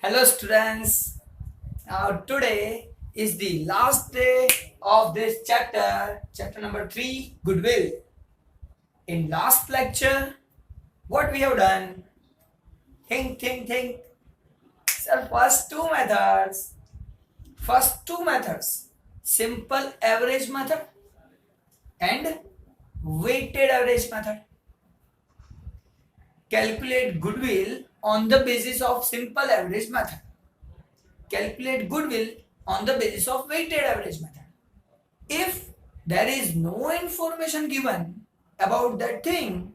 Hello students. Today is the last day of this chapter number 3, goodwill. In last lecture, what we have done? Think. So first two methods, simple average method and weighted average method. Calculate goodwill on the basis of simple average method. Calculate goodwill on the basis of weighted average method. If there is no information given about that thing,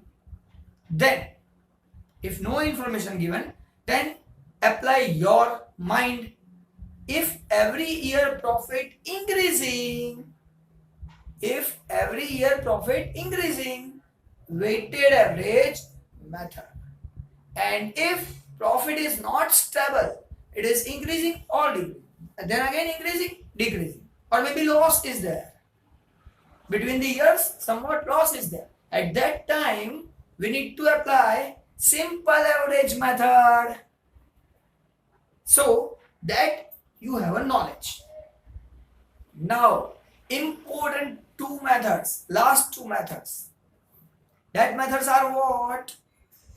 then if no information given, then apply your mind. If every year profit increasing, weighted average method. And if profit is not stable, it is increasing or decreasing, and then again increasing, decreasing, or maybe loss is there. Between the years, somewhat loss is there. At that time, we need to apply simple average method so that you have a knowledge. Now, important last two methods. That methods are what?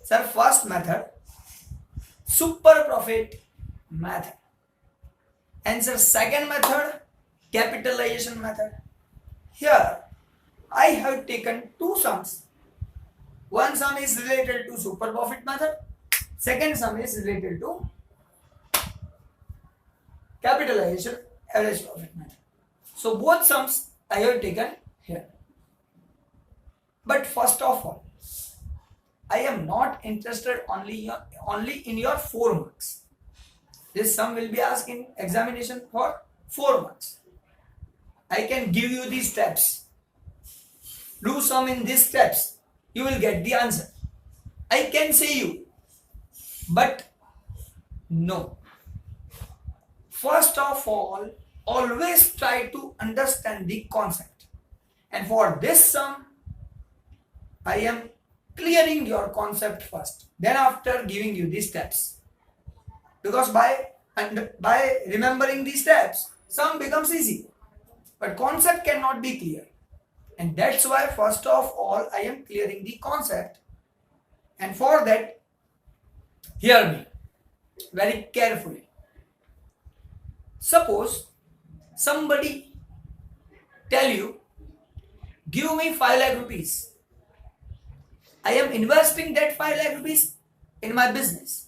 Sir, first method, super profit method. Answer second method, capitalization method. Here I have taken two sums. One sum is related to super profit method, second sum is related to capitalization average profit method. So both sums I have taken here. But first of all, I am not interested only in your 4 marks. This sum will be asked in examination for 4 marks. I can give you these steps. Do sum in these steps. You will get the answer. I can say you. But no. First of all, always try to understand the concept. And for this sum, I am clearing your concept first. Then after giving you these steps. Because by remembering these steps, sum becomes easy. But concept cannot be clear. And that's why first of all I am clearing the concept. And for that, hear me very carefully. Suppose somebody tell you, give me 5 lakh rupees. I am investing that 5 lakh rupees in my business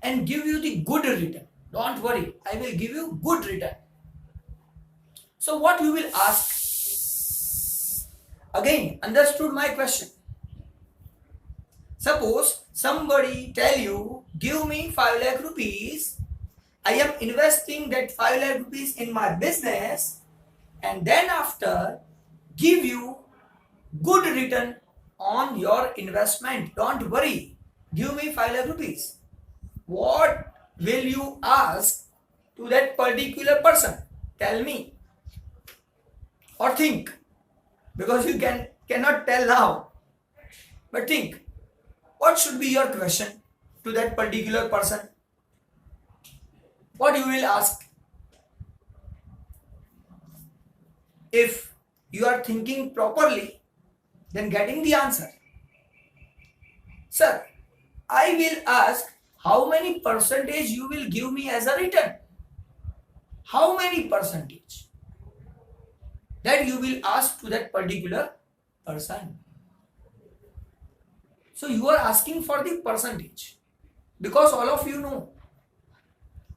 and give you the good return. Don't worry, I will give you good return. So what you will ask? Again, understood my question? Suppose somebody tell you, give me 5 lakh rupees. I am investing that 5 lakh rupees in my business and then after give you good return on your investment. Don't worry, give me 5 lakh rupees. What will you ask to that particular person? Tell me. Or think. Because you cannot tell now. But think. What should be your question to that particular person? What you will ask? If you are thinking properly, then getting the answer. Sir, I will ask how many percentage you will give me as a return. How many percentage? That you will ask to that particular person. So you are asking for the percentage. Because all of you know,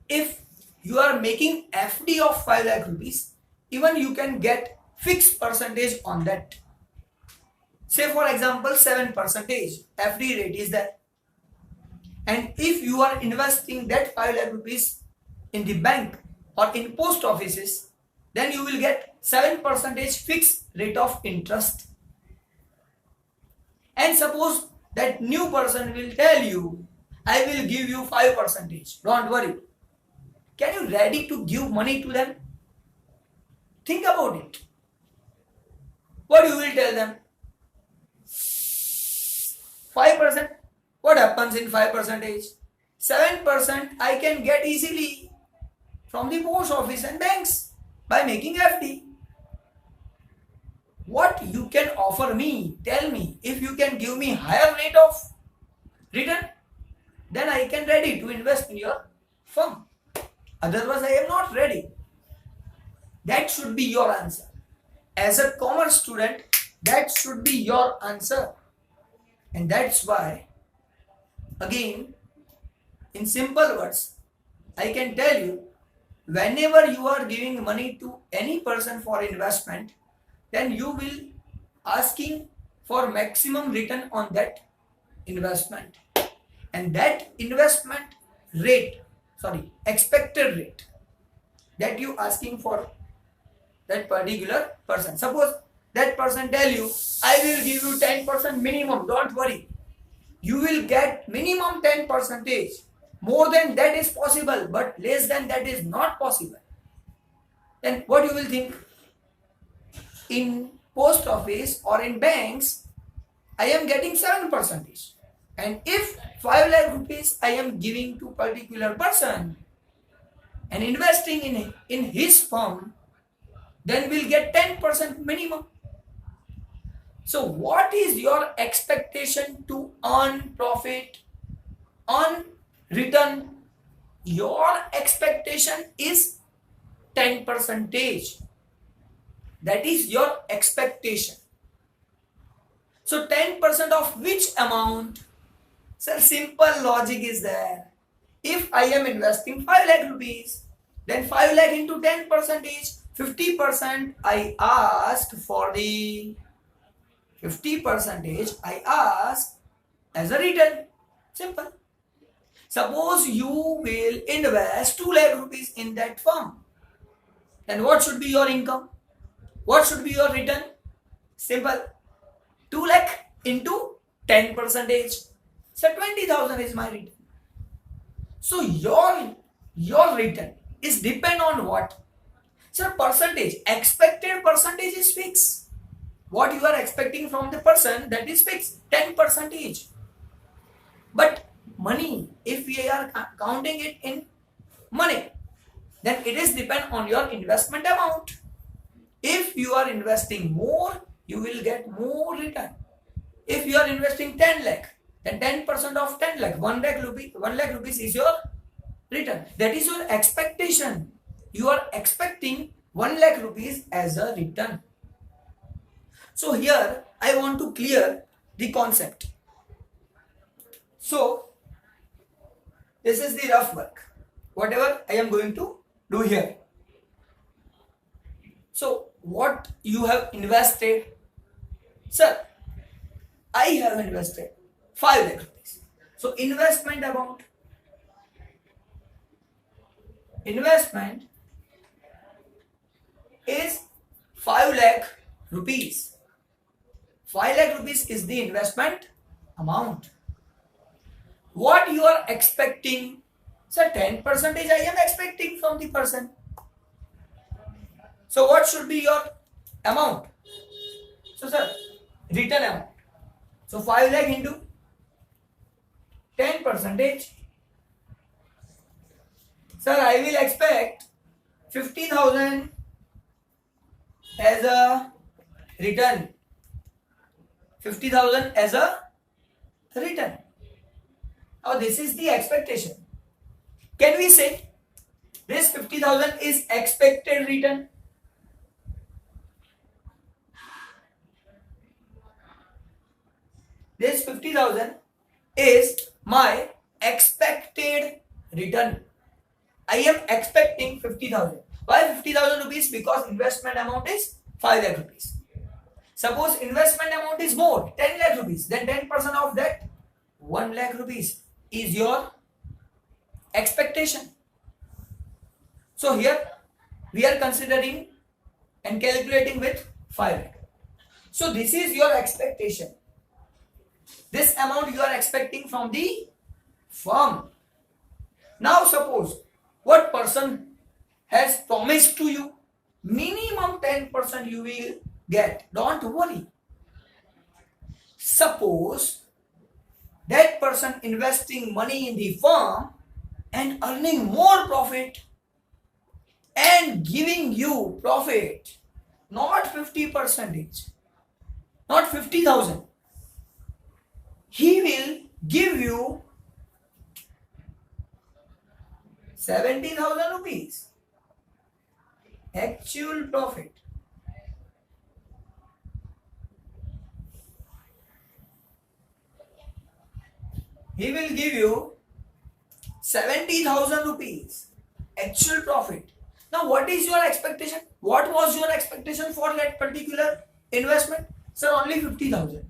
if you are making FD of 5 lakh rupees, even you can get fixed percentage on that. Say for example 7% FD rate is there. And if you are investing that 5 lakh rupees in the bank or in post offices, then you will get 7% fixed rate of interest. And suppose that new person will tell you, I will give you 5%. Don't worry. Can you ready to give money to them? Think about it. What you will tell them? 5%? What happens in 5%? 7% I can get easily from the post office and banks by making FD. What you can offer me, tell me. If you can give me higher rate of return, then I can ready to invest in your firm. Otherwise, I am not ready. That should be your answer. As a commerce student, that should be your answer. And that's why, again, in simple words, I can tell you, whenever you are giving money to any person for investment, then you will asking for maximum return on that investment. And that investment rate, expected rate that you asking for that particular person. Suppose that person tell you, I will give you 10% minimum, don't worry. You will get minimum 10%. More than that is possible, but less than that is not possible. Then what you will think? In post office or in banks, I am getting 7%. And if 5 lakh rupees I am giving to particular person and investing in his firm, then we'll get 10% minimum. So what is your expectation to earn profit, earn return? Your expectation is 10%. That is your expectation. So 10% of which amount? So simple logic is there. If I am investing 5 lakh rupees, then 5 lakh into 10%, 50% I ask for the 50% I ask as a return. Simple. Suppose you will invest 2 lakh rupees in that firm. Then what should be your income? What should be your return? Simple. 2 lakh into 10%. So 20,000 is my return. So your return is depend on what? So percentage. Expected percentage is fixed. What you are expecting from the person, that is fixed. 10%. But money, if we are counting it in money, then it is depend on your investment amount. If you are investing more, you will get more return. If you are investing 10 lakh, then 10% of 10 lakh, 1 lakh rupees is your return. That is your expectation. You are expecting 1 lakh rupees as a return. So here I want to clear the concept. So this is the rough work, whatever I am going to do here. So what you have invested? Sir, I have invested 5 lakh rupees. So investment amount. Investment is 5 lakh rupees. 5 lakh rupees is the investment amount. What you are expecting? Sir, 10% I am expecting from the person. So what should be your amount? So sir, return amount. So 5 lakh into 10%. Sir, I will expect 50,000 as a return. 50,000 as a return. Now this is the expectation. Can we say this 50,000 is expected return? This 50,000 is my expected return. I am expecting 50,000. Why 50,000 rupees? Because investment amount is 5 lakh rupees. Suppose investment amount is more, 10 lakh rupees. Then 10% of that, 1 lakh rupees is your expectation. So here we are considering and calculating with 5 lakh. So this is your expectation. This amount you are expecting from the firm. Now suppose what person has promised to you, minimum 10% you will get. Don't worry. Suppose that person investing money in the firm and earning more profit and giving you profit, not 50%, not 50,000. He will give you 70,000 rupees actual profit. He will give you 70,000 rupees actual profit. Now, what is your expectation? What was your expectation for that particular investment? Sir, only 50,000.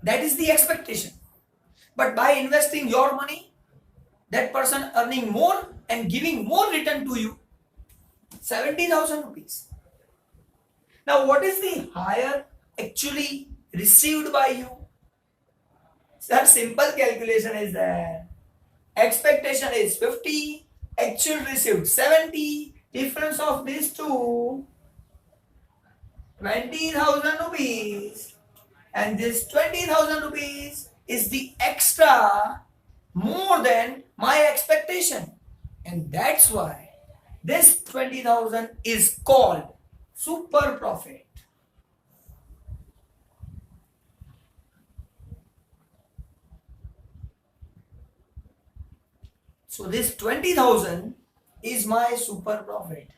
That is the expectation. But by investing your money, that person earning more and giving more return to you, 70,000 rupees. Now, what is the higher actually received by you? Sir, simple calculation is there. Expectation is 50, actual received 70. Difference of these two, 20,000 rupees. And this 20,000 rupees is the extra more than my expectation. And that's why this 20,000 is called super profit. So this 20,000 is my super profit.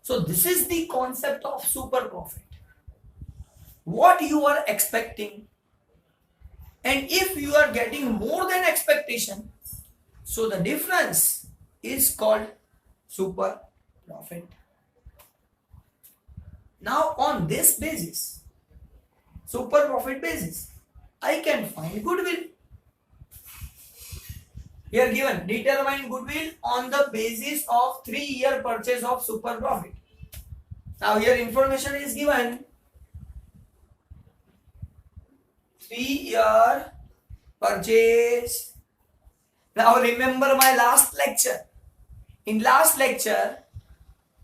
So this is the concept of super profit. What you are expecting, and if you are getting more than expectation, so the difference is called super profit. Now on this basis, super profit basis, I can find goodwill. Here given, determine goodwill on the basis of 3-year purchase of super profit. Now here information is given, 3-year purchase. Now remember my last lecture. In last lecture,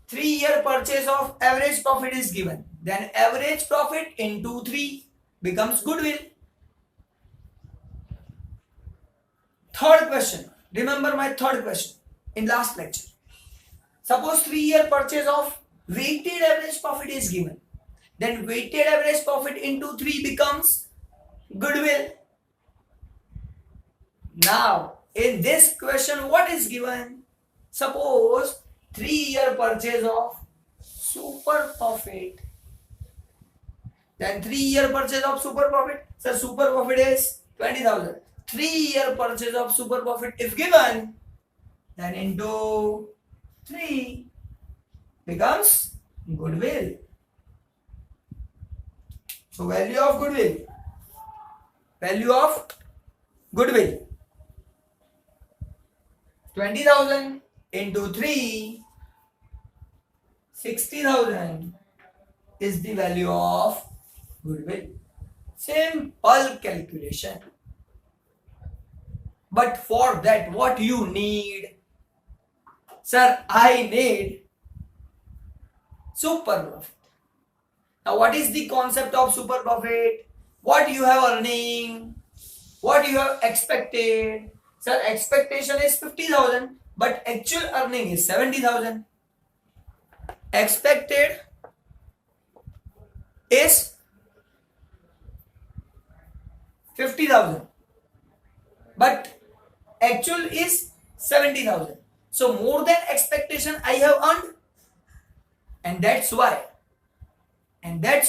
3-year purchase of average profit is given. Then average profit into 3 becomes goodwill. Third question. Remember my third question in last lecture. Suppose 3-year purchase of weighted average profit is given. Then weighted average profit into 3 becomes goodwill. Now, in this question, what is given? Suppose 3-year purchase of super profit. Then 3-year purchase of super profit. So super profit is 20,000. 3-year purchase of super profit if given, then into 3 becomes goodwill. So value of goodwill. Value of goodwill. 20,000 into 3, 60,000 is the value of goodwill. Simple calculation. But for that, what you need? Sir, I need super profit. Now, what is the concept of super profit? What you have earning? What you have expected? Sir, expectation is 50,000, but actual earning is 70,000. Expected is 50,000, but actual is 70,000. So more than expectation I have earned, and that's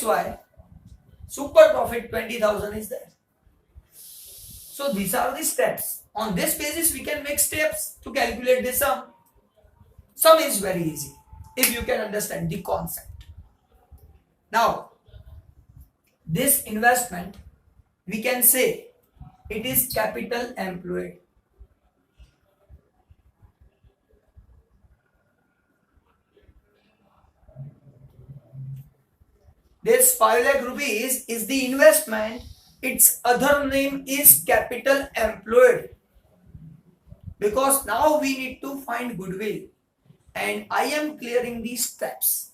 why super profit 20,000 is there. So these are the steps. On this basis we can make steps to calculate the sum. Sum is very easy if you can understand the concept. Now this investment, we can say it is capital employed. This 5 lakh rupees is the investment. Its other name is capital employed, because now we need to find goodwill, and I am clearing these steps.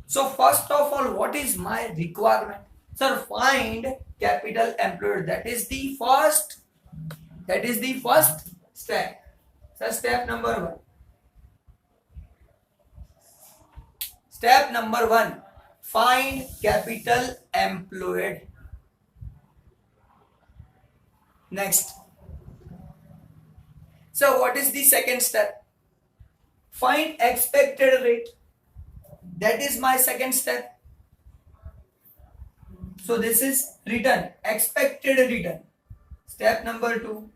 So first of all, what is my requirement? Sir, find capital employed. That is the first step. So step number 1. Step number 1. Find capital employed. Next. So what is the second step? Find expected rate. That is my second step. So this is return, expected return. Step number 2.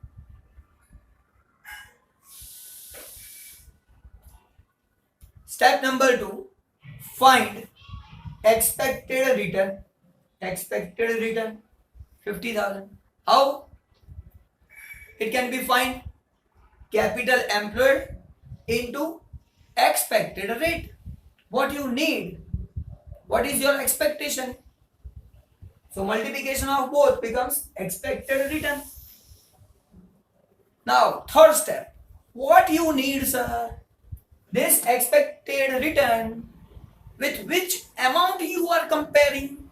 Step number 2, find expected return. Expected return 50,000. How? It can be find capital employed into expected rate. What you need? What is your expectation? So multiplication of both becomes expected return. Now third step. What you need, sir? This expected return with which amount you are comparing?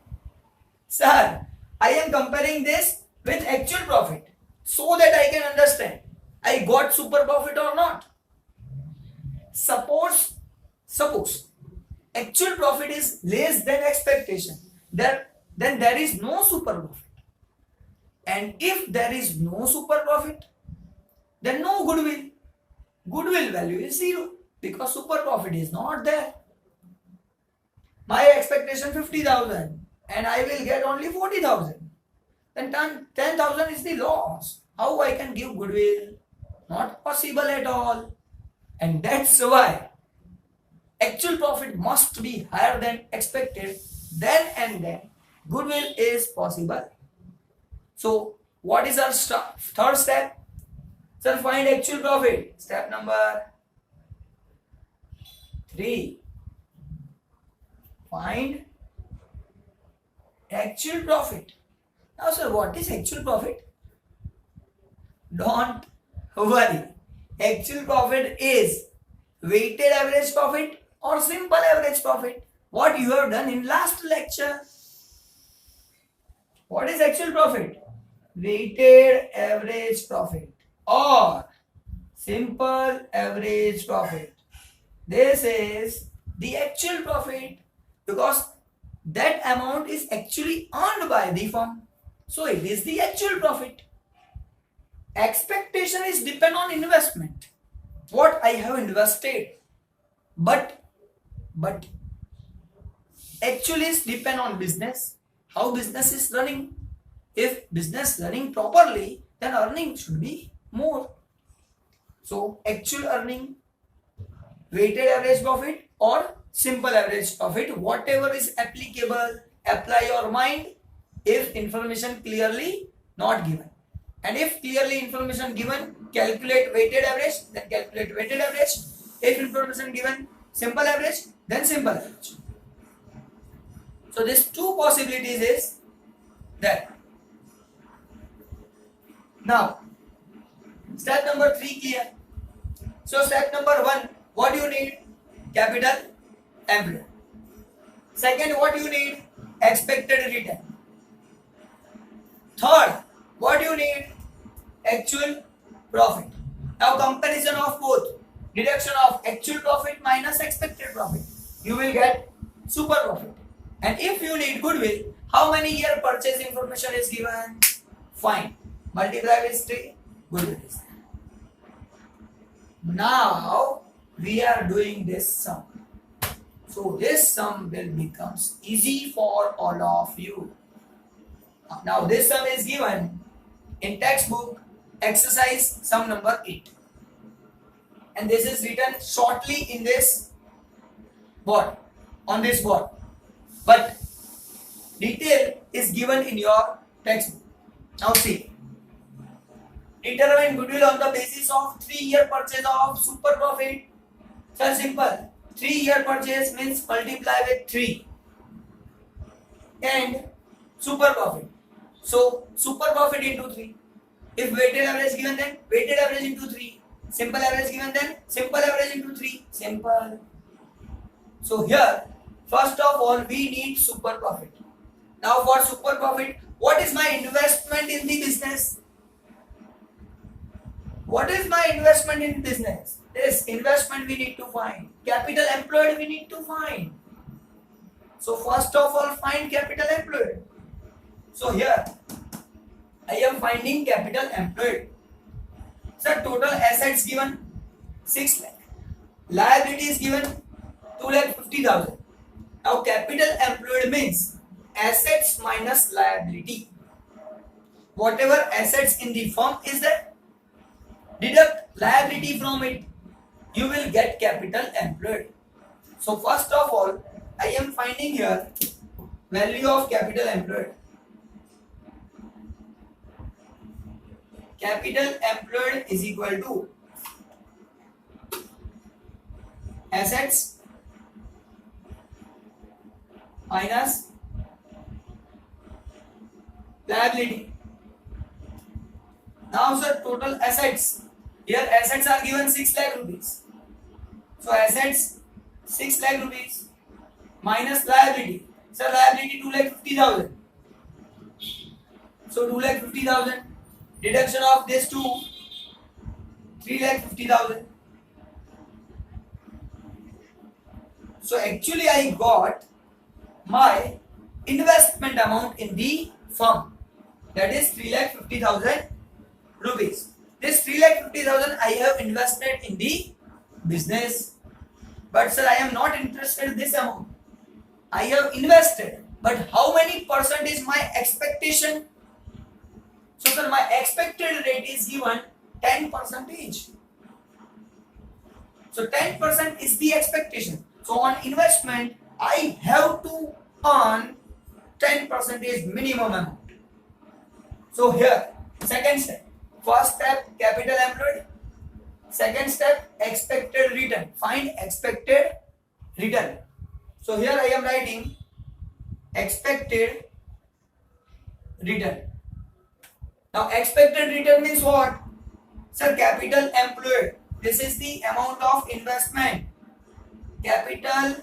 Sir, I am comparing this with actual profit so that I can understand I got super profit or not. Suppose actual profit is less than expectation, then there is no super profit. And if there is no super profit, then no goodwill. Goodwill value is 0 because super profit is not there. My expectation 50,000 and I will get only 40,000. Then 10,000 is the loss. How I can give goodwill? Not possible at all. And that's why actual profit must be higher than expected. Then goodwill is possible. So what is our third step? Sir, find actual profit. Step number 3. Find actual profit. Now sir, what is actual profit? Don't worry. Actual profit is weighted average profit or simple average profit. What you have done in last lecture. What is actual profit? Weighted average profit or simple average profit. This is the actual profit because that amount is actually earned by the firm. So it is the actual profit. Expectation is depend on investment. What I have invested. But actually is depend on business. How business is running. If business running properly, then earning should be more. So actual earning, weighted average profit or simple average profit, whatever is applicable, apply your mind if information clearly not given. And if clearly information given, calculate weighted average, then calculate weighted average. If information given simple average, then simple average. So these two possibilities is there. Now, step number 3 clear. So step number 1, what do you need? Capital employed. Second, what you need? Expected return. Third, what you need? Actual profit. Now comparison of both. Deduction of actual profit minus expected profit. You will get super profit. And if you need goodwill, how many year purchase information is given? Fine. Multiply with 3. Goodwill is there. Now we are doing this sum. So this sum will become easy for all of you. Now this sum is given in textbook exercise sum number 8. And this is written shortly in this board, on this board. But detail is given in your textbook. Now see. Determine goodwill on the basis of 3-year purchase of super profit. So simple. 3-year purchase means multiply with 3. And super profit. So super profit into 3. If weighted average given, then weighted average into 3. Simple average given, then simple average into 3. Simple. So here, first of all, we need super profit. Now for super profit, what is my investment in the business? What is my investment in business? This investment we need to find. Capital employed we need to find. So first of all, find capital employed. So here I am finding capital employed. So total assets given 6 lakh. Liability is given 2,50,000. Now capital employed means assets minus liability. Whatever assets in the firm is there, deduct liability from it, you will get capital employed. So first of all, I am finding here value of capital employed. Capital employed is equal to assets minus liability. Now sir, total assets. Here assets are given 6 lakh rupees. So assets 6 lakh rupees minus liability. So liability 2,50,000. So 2,50,000. Deduction of this to 3,50,000. So actually I got my investment amount in the firm, that is 3,50,000 rupees. This 3,50,000 I have invested in the business. But sir, I am not interested in this amount. I have invested, but how many percent is my expectation? So sir, my expected rate is given 10%. So 10% is the expectation. So on investment, I have to earn 10% minimum amount. So here, second step. First step, capital employed. Second step, expected return. Find expected return. So here I am writing expected return. Now expected return means what? Sir, capital employed. This is the amount of investment. Capital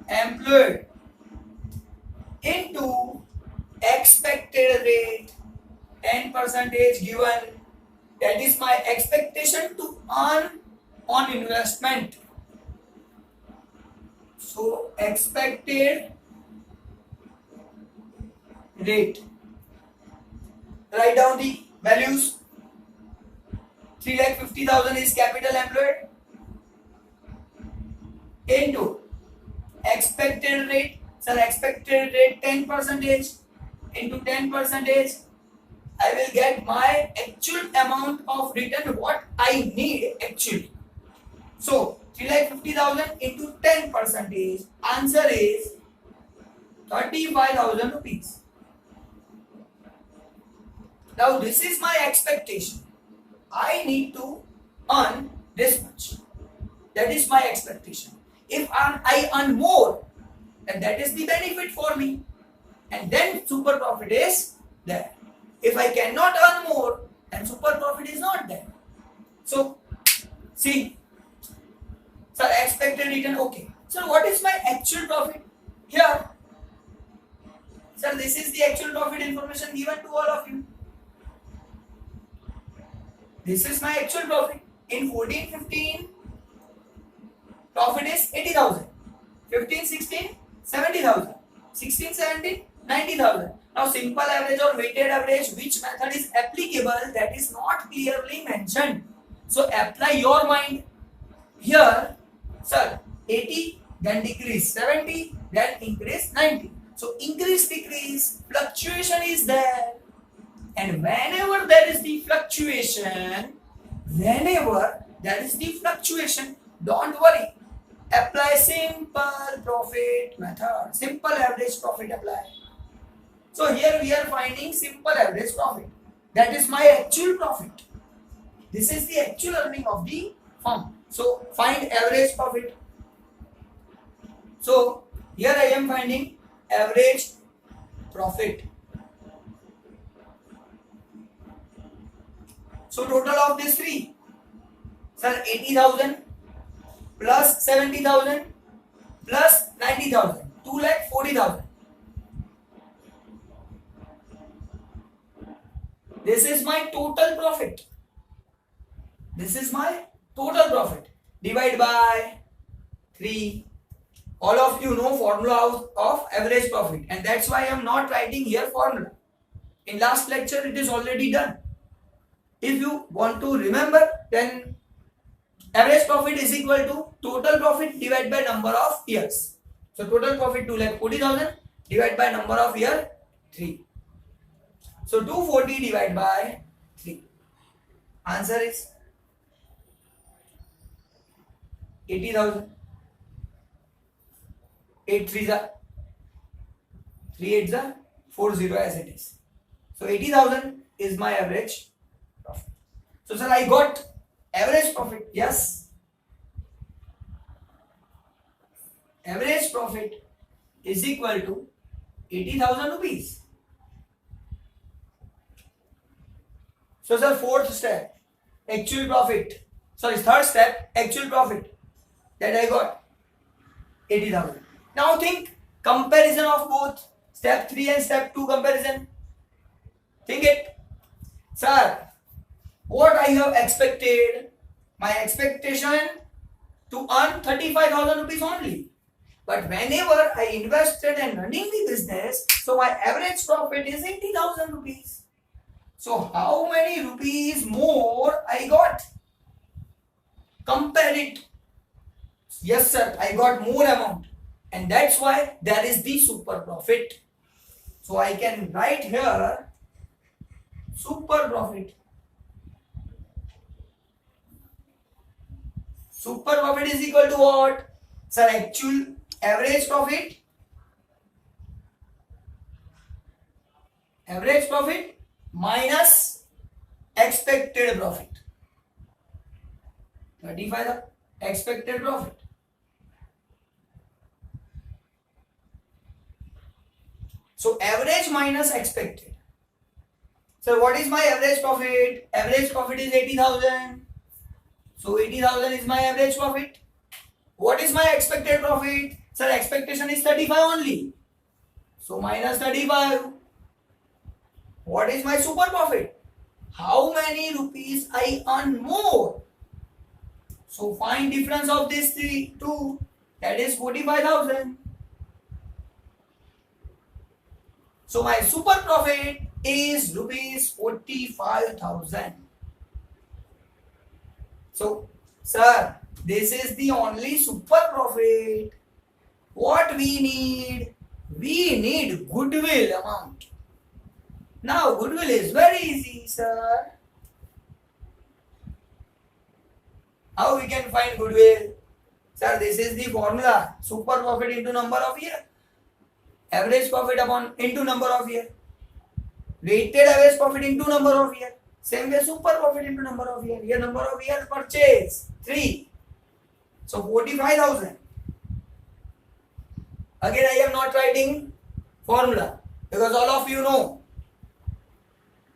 employed into expected rate 10% given. That is my expectation to earn on investment. So expected rate. Write down the values. 3,50,000 is capital employed into expected rate. So expected rate 10% into 10%. I will get my actual amount of return what I need actually. So 3,50,000 into 10%. Answer is 35,000 rupees. Now this is my expectation. I need to earn this much. That is my expectation. If I earn more, then that is the benefit for me. And then super profit is there. If I cannot earn more, then super profit is not there. So, see. Sir, expected return, okay. So, what is my actual profit? Here. Sir, this is the actual profit information given to all of you. This is my actual profit. In 14-15, profit is 80,000. 15-16, 70,000. 16-17, 90,000. Now simple average or weighted average, which method is applicable, that is not clearly mentioned. So apply your mind. Here, sir, 80, then decrease 70, then increase 90. So increase, decrease, fluctuation is there. And whenever there is the fluctuation, don't worry. Apply simple profit method. Simple average profit apply. So here we are finding simple average profit. That is my actual profit. This is the actual earning of the firm. So find average profit. So here I am finding average profit. So total of these three, sir, 80,000 plus 70,000 plus 90,000, 2,40,000. This is my total profit. This is my total profit. Divide by 3. All of you know formula of average profit, and that's why I am not writing here formula. In last lecture it is already done. If you want to remember, then average profit is equal to total profit divided by number of years. So total profit 2,40,000 divided by number of year 3. So 240 divided by 3. Answer is 80,000. 8 3s are 3 8s are 40 as it is. So 80,000 is my average profit. So sir, I got average profit. Yes. Average profit is equal to 80,000 rupees. So sir, fourth step, actual profit. Sorry, third step, actual profit that I got 80,000. Now think comparison of both step 3 and step 2 comparison. Think it. Sir, what I have expected, my expectation to earn 35,000 rupees only. But whenever I invested in running the business, so my average profit is 80,000 rupees. So how many rupees more I got? Compare it. Yes sir, I got more amount. And that's why there is the super profit. So I can write here super profit. Super profit is equal to what? Sir, actual average profit. Average profit minus expected profit. 35 the expected profit. So average minus expected. So what is my average profit? Average profit is 80,000. So 80,000 is my average profit. What is my expected profit? Sir, expectation is 35 only. So minus 35. What is my super profit? How many rupees I earn more? So find difference of these two. That is 45,000. So my super profit is rupees 45,000. So sir, this is the only super profit. What we need? We need goodwill amount. Now goodwill is very easy, sir. How we can find goodwill? Sir, this is the formula. Super profit into number of year. Average profit upon into number of year. Weighted average profit into number of year. Same way super profit into number of year. Here number of years purchase 3. So 45,000. Again I am not writing formula because all of you know.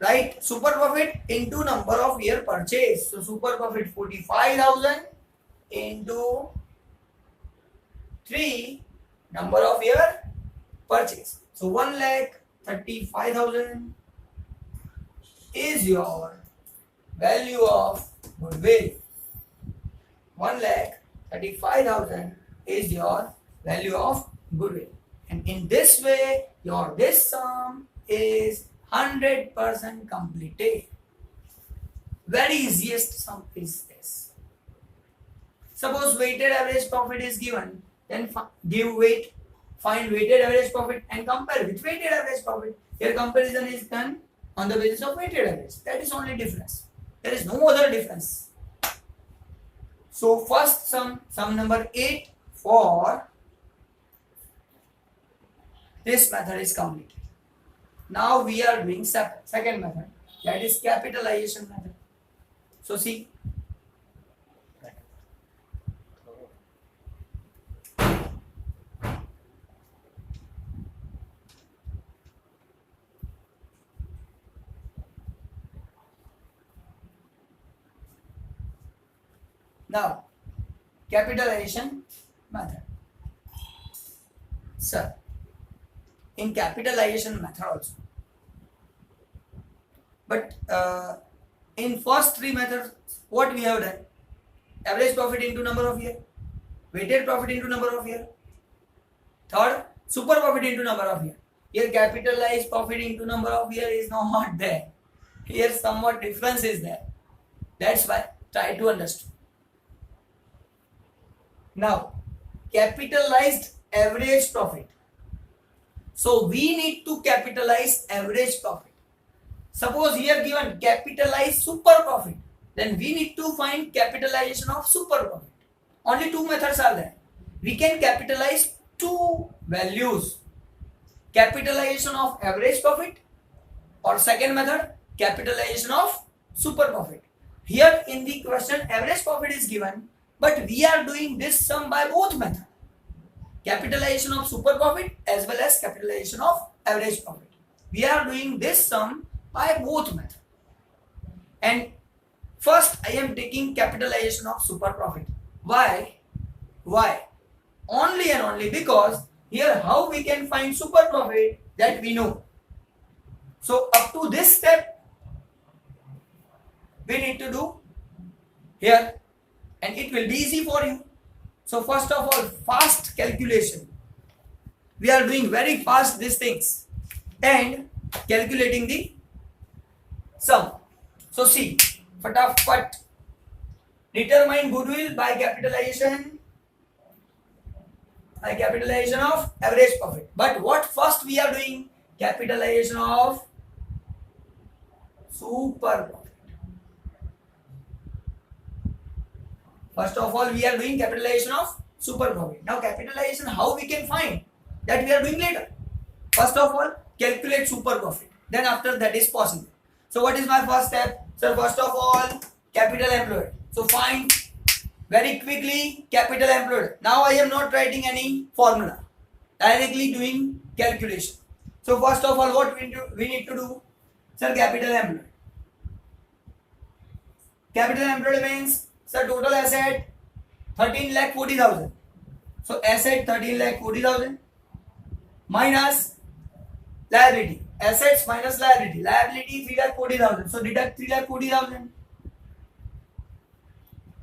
Right? Super profit into number of year purchase. So super profit 45,000 into 3 number of year purchase. So 1,35,000 is your value of goodwill. 1,35,000 is your value of goodwill. And in this way, your this sum is 100% completed. Very easiest sum is this. Suppose weighted average profit is given, then find weighted average profit and compare with weighted average profit. Here comparison is done on the basis of weighted average. That is only difference. There is no other difference. So first sum number 8 for this method is completed. Now we are doing second method, that is capitalization method. So see, now capitalization method. Sir, in capitalization method also, But in first three methods, what we have done? Average profit into number of year, weighted profit into number of year. Third, super profit into number of year. Here capitalized profit into number of year is not there. Here somewhat difference is there. That's why try to understand. Now, capitalized average profit. So we need to capitalize average profit. Suppose here given capitalized super profit, then we need to find capitalization of super profit. Only two methods are there. We can capitalize two values. Capitalization of average profit, or second method, capitalization of super profit. Here in the question average profit is given, but we are doing this sum by both methods. Capitalization of super profit as well as capitalization of average profit. We are doing this sum by both methods. And first I am taking capitalization of super profit. Why? Only and only because here how we can find super profit, that we know. So up to this step we need to do here, and it will be easy for you. So first of all, fast calculation. We are doing very fast these things and calculating the sum. So see, fatafat, determine goodwill by capitalization of average profit. But what first we are doing? Capitalization of super profit. First of all, we are doing capitalization of super profit. Now capitalization, how we can find? That we are doing later. First of all, calculate super profit. Then after that is possible. So what is my first step? So first of all, capital employed. So find very quickly capital employed. Now I am not writing any formula. Directly doing calculation. So first of all, what we need to do? Sir, capital employed. Capital employed means, sir, total asset 13,40,000. So asset 13,40,000 minus liability. Assets minus liability. Liability 3,40,000. So deduct 3,40,000.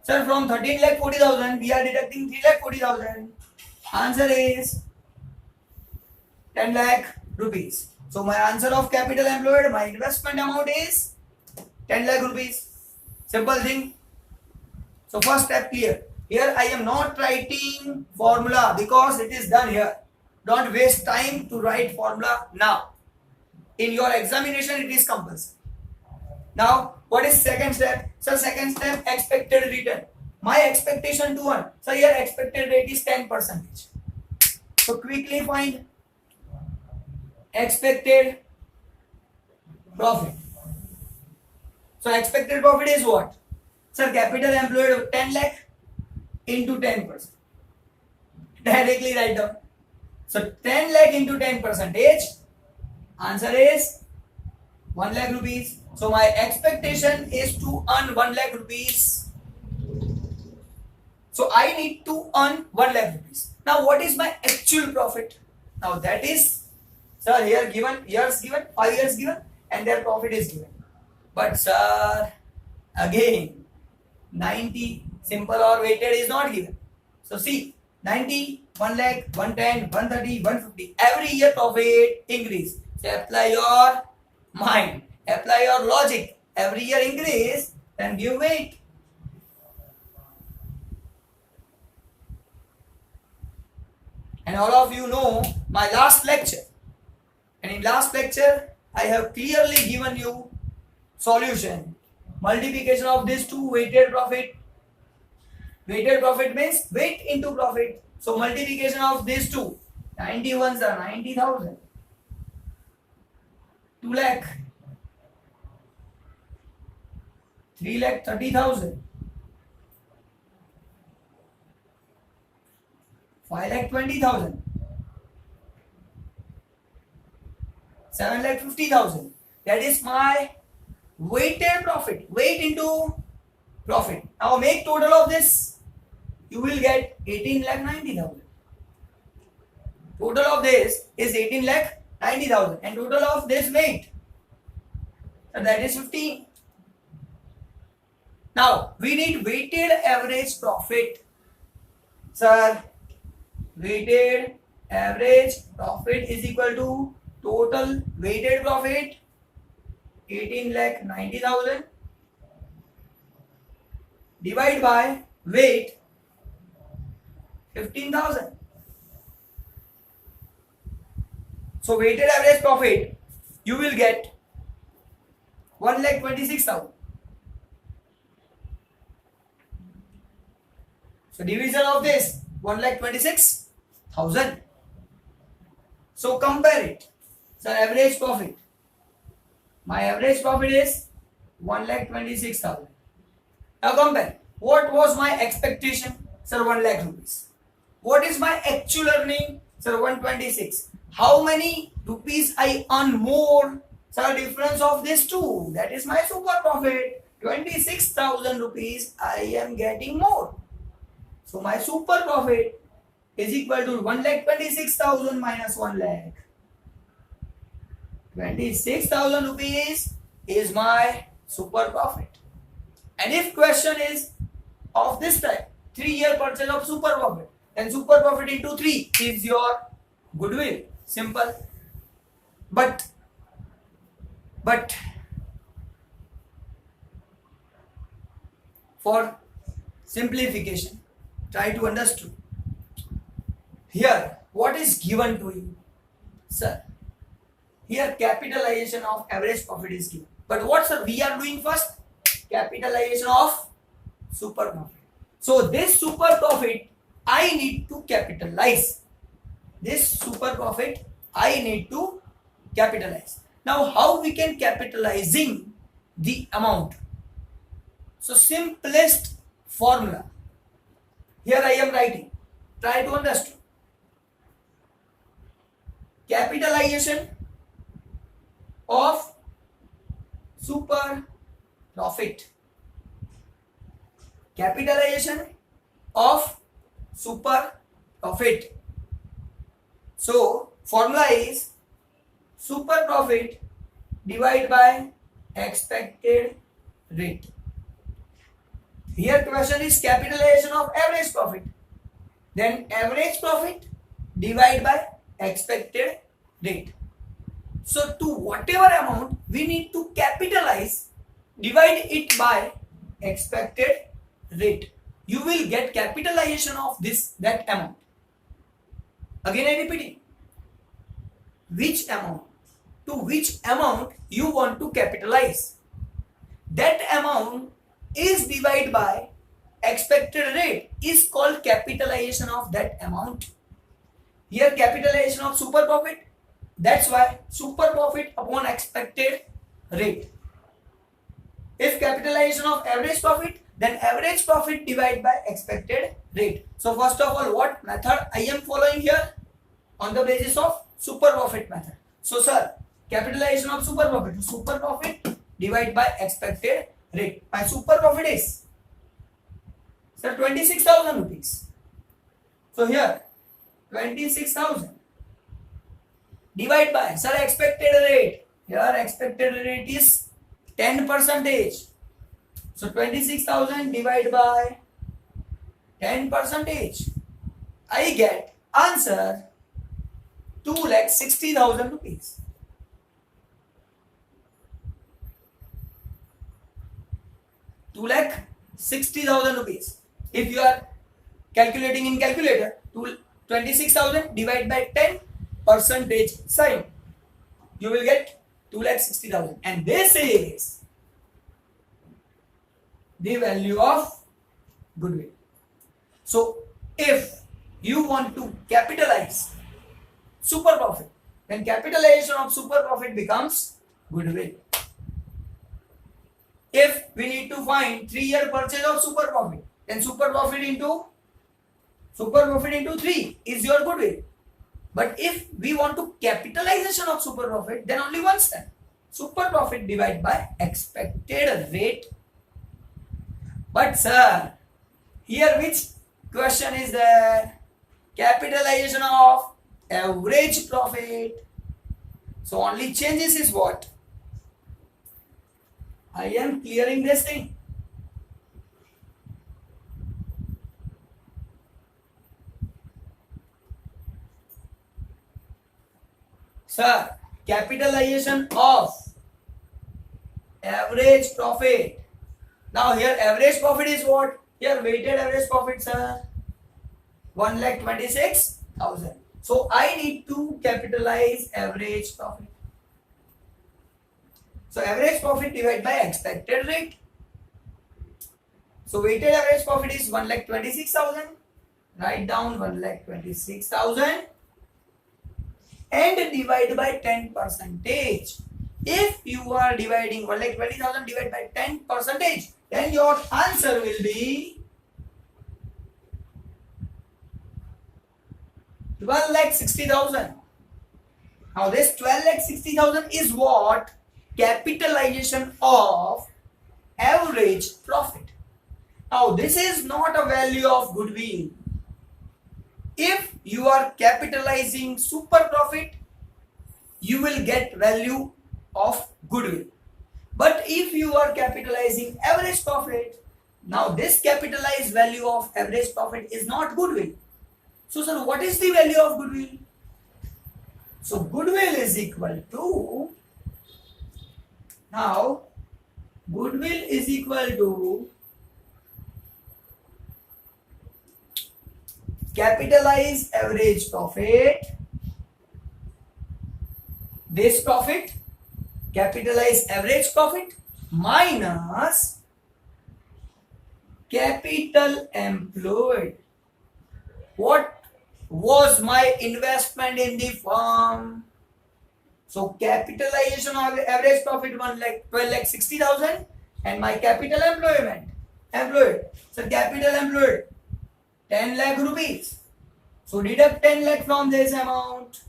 Sir, from 13,40,000 we are deducting 3,40,000. Answer is 10 lakh rupees. So my answer of capital employed, my investment amount is 10 lakh rupees. Simple thing. So first step clear. Here I am not writing formula because it is done here. Don't waste time to write formula now. In your examination it is compulsory. Now what is second step? So second step, expected return. My expectation to earn. So here expected rate is 10%. So quickly find expected profit. So expected profit is what? Sir, capital employed of 10 lakh into 10%. Directly write down. So 10 lakh into 10%. Answer is 1 lakh rupees. So my expectation is to earn 1 lakh rupees. So I need to earn 1 lakh rupees. Now what is my actual profit? Now that is, sir, here given, years given, 5 years given, and their profit is given. But sir, again, 90 simple or weighted is not given. So see, 90, 1 lakh, 110, 130, 150. Every year profit increase. So apply your mind, apply your logic. Every year increase, then give weight. And all of you know my last lecture. And in last lecture, I have clearly given you solution. Multiplication of these two, weighted profit. Weighted profit means weight into profit. So multiplication of these two, 91s are 90,000. 2 lakh. 3 lakh 30,000. 5 lakh 20,000. 7 lakh 50,000. That is my weighted profit. Weight into profit. Now make total of this. You will get 18 lakh 90,000. Total of this is 18 lakh 90,000. And total of this weight. and that is 15. Now we need weighted average profit. Sir, weighted average profit is equal to total weighted profit 18,90,000 divide by weight 15,000. So weighted average profit you will get 1,26,000. So division of this 1,26,000. So compare it. So average profit. My average profit is 1,26,000. Now compare. What was my expectation? Sir, 1 lakh rupees. What is my actual earning? Sir, 126. How many rupees I earn more? Sir, difference of this two. That is my super profit. 26,000 rupees I am getting more. So my super profit is equal to 1,26,000 minus 1 lakh. 26,000 rupees is my super profit. And if question is of this type, 3-year purchase of super profit, then super profit into 3 is your goodwill. Simple. But for simplification, try to understand. Here, what is given to you? Sir, here capitalization of average profit is given. But what, sir, we are doing first? Capitalization of super profit. So this super profit I need to capitalize. This super profit I need to capitalize. Now how we can capitalizing the amount? So simplest formula. Here I am writing. Try to understand. Capitalization of super profit. Capitalization of super profit. So formula is super profit divided by expected rate. Here question is capitalization of average profit. Then average profit divided by expected rate. So to whatever amount we need to capitalize, divide it by expected rate. You will get capitalization of that amount. Again I repeat, which amount, to which amount you want to capitalize. That amount is divided by expected rate is called capitalization of that amount. Here capitalization of super profit, that's why super profit upon expected rate. If capitalization of average profit, then average profit divided by expected rate. So first of all, what method I am following here? On the basis of super profit method. So sir, capitalization of super profit divided by expected rate. My super profit is, sir, 26,000 rupees. So here 26,000 divide by, sir, expected rate. Here expected rate is 10%. So 26,000 divided by 10%. I get answer 2,60,000 rupees. 2,60,000 rupees. If you are calculating in calculator, 26,000 divided by 10% sign, you will get 2,60,000. And this is the value of goodwill. So if you want to capitalize super profit, then capitalization of super profit becomes goodwill. If we need to find 3-year purchase of super profit, then super profit into 3 is your goodwill. But if we want to capitalization of super profit, then only one step. Super profit divided by expected rate. But sir, here which question is there? Capitalization of average profit. So only changes is what? I am clearing this thing. Sir, capitalization of average profit. Now here average profit is what? Here weighted average profit, sir. 1,26,000. So I need to capitalize average profit. So average profit divided by expected rate. So weighted average profit is 1,26,000. Write down 1,26,000 and divide by 10 percentage. If you are dividing 1,20,000 divided by 10 percentage, then your answer will be 12,60,000. Now this 12,60,000 is what? Capitalization of average profit. Now this is not a value of goodwill. If you are capitalizing super profit, you will get value of goodwill. But if you are capitalizing average profit, now this capitalized value of average profit is not goodwill. So sir, what is the value of goodwill? So goodwill is equal to, now goodwill is equal to capitalized average profit, this profit, capitalized average profit minus capital employed. What was my investment in the firm? So capitalization of average profit 12,60,000 and my capital employed. So capital employed 10 lakh rupees. So deduct 10 lakh from this amount.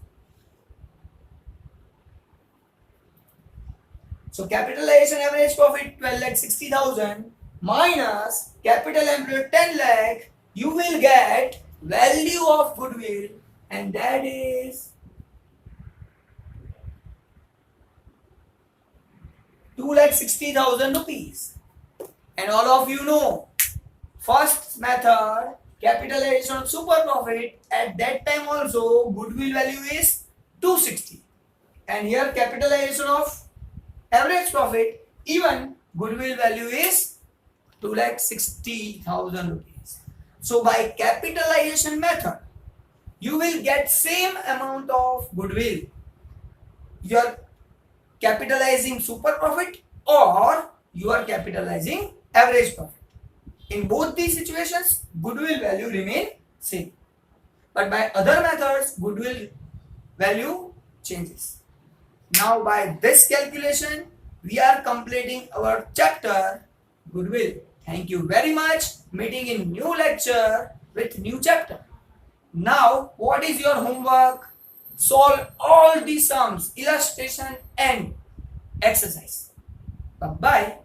So capitalization average profit 12,60,000 minus capital employed 10 lakh. You will get value of goodwill, and that is 2,60,000 rupees. And all of you know, first method, capitalization of super profit, at that time also goodwill value is 260. And here capitalization of average profit, even goodwill value is 2,60,000 rupees. So by capitalization method, you will get same amount of goodwill. You are capitalizing super profit or you are capitalizing average profit. In both these situations, goodwill value remain same. But by other methods, goodwill value changes. Now by this calculation, we are completing our chapter goodwill. Thank you very much. Meeting in new lecture with new chapter. Now, what is your homework? Solve all the sums, illustration and exercise. Bye-bye.